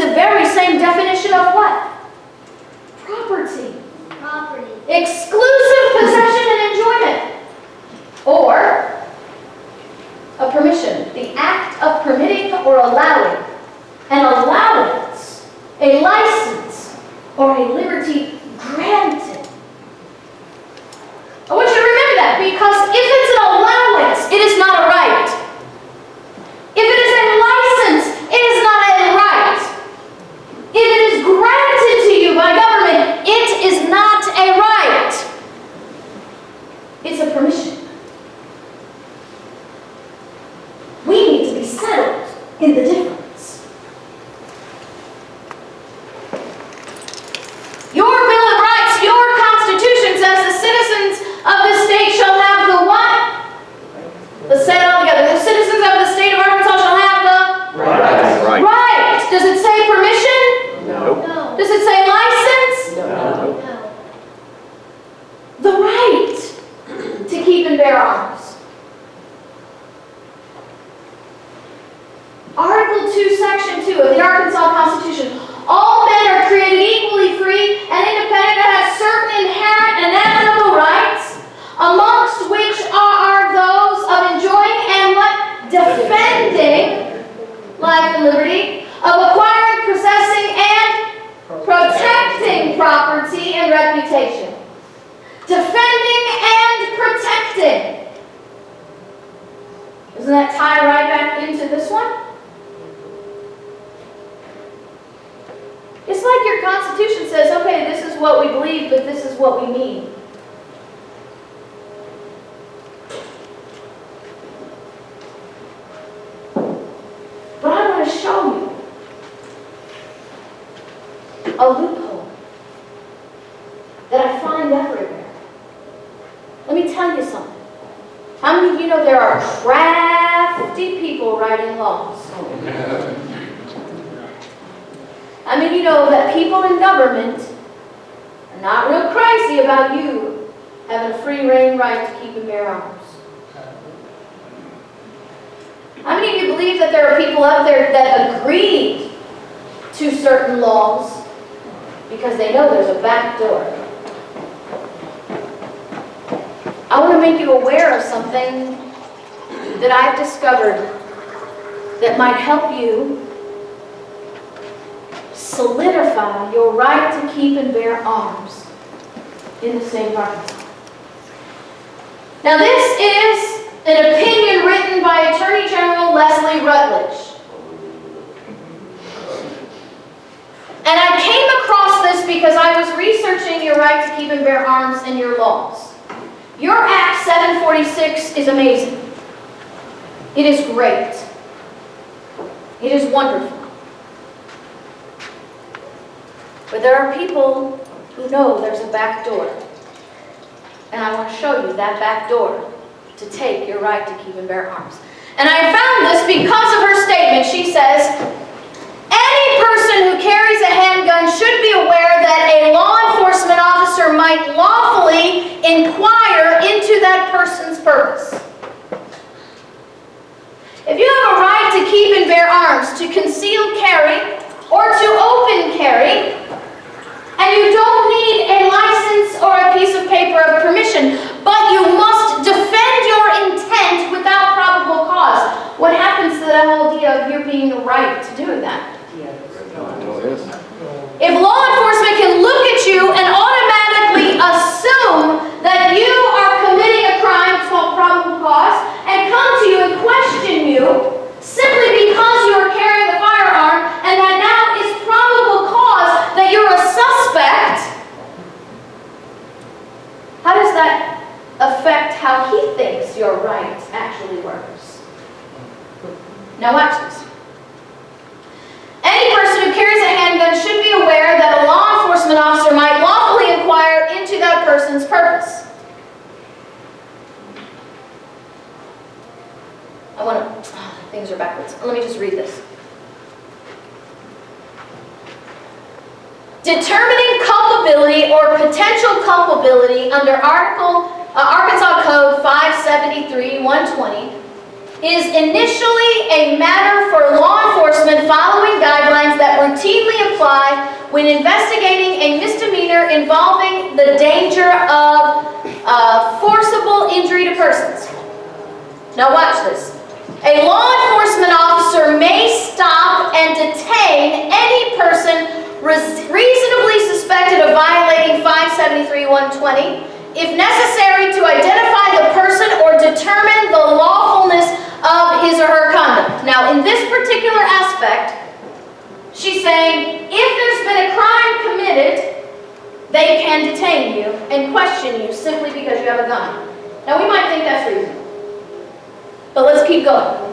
the very same definition of what? Property. Property. Exclusive possession and enjoyment. Or a permission, the act of permitting or allowing, an allowance, a license, or a liberty granted. I want you to remember that, because if it's an allowance, it is not a right. If it is a license, it is not a right. If it is granted to you by government, it is not a right. It's a permission. We need to be settled in the difference. Your Bill of Rights, your Constitution says the citizens of the state shall have the what? Let's say it all together. The citizens of the state of Arkansas shall have the Right. right. Does it say permission? No. No. Does it say license? No. No. The right to keep and bear arms. Article 2, Section 2 of the Arkansas Constitution. All men are created equally free and independent and have certain inherent and inalienable rights, amongst which are those of enjoying and what? Defending life and liberty, of acquiring, possessing, and protecting property and reputation. Defending and protecting. Doesn't that tie right back into this one? It's like your Constitution says, okay, this is what we believe, but this is what we mean. But I want to show you a loophole that I find everywhere. Let me tell you something. How many of you know there are crafty people writing laws? How many of you know that people in government are not real crazy about you having a free reign right to keep and bear arms? How many of you believe that there are people out there that agreed to certain laws because they know there's a back door? I want to make you aware of something that I've discovered that might help you solidify your right to keep and bear arms in the state of Arkansas. Now this is an opinion written by Attorney General Leslie Rutledge. And I came across this because I was researching your right to keep and bear arms and your laws. Your Act 746 is amazing. It is great. It is wonderful. But there are people who know there's a back door. And I want to show you that back door to take your right to keep and bear arms. And I found this because of her statement. She says, any person who carries a handgun should be aware that a law enforcement officer might lawfully inquire into that person's purpose. If you have a right to keep and bear arms, to conceal carry, or to open carry, and you don't need a license or a piece of paper of permission, but you must defend your intent without probable cause. What happens to that whole idea of your being the right to doing that? If law enforcement can look at you and automatically assume that you are committing a crime, it's called probable cause, and come to you and question you simply because you are carrying a firearm, and that now is probable cause that you're a suspect, how does that affect how he thinks your right actually works? Now watch this. Any person who carries a handgun should be aware that a law enforcement officer might lawfully inquire into that person's purpose. Things are backwards. Let me just read this. Determining culpability or potential culpability under Arkansas Code 573-120 is initially a matter for law enforcement following guidelines that routinely apply when investigating a misdemeanor involving the danger of forcible injury to persons. Now watch this. A law enforcement officer may stop and detain any person reasonably suspected of violating 573-120 if necessary to identify the person or determine the lawfulness of his or her conduct. Now, in this particular aspect, she's saying if there's been a crime committed, they can detain you and question you simply because you have a gun. Now, we might think that's reasonable. But let's keep going.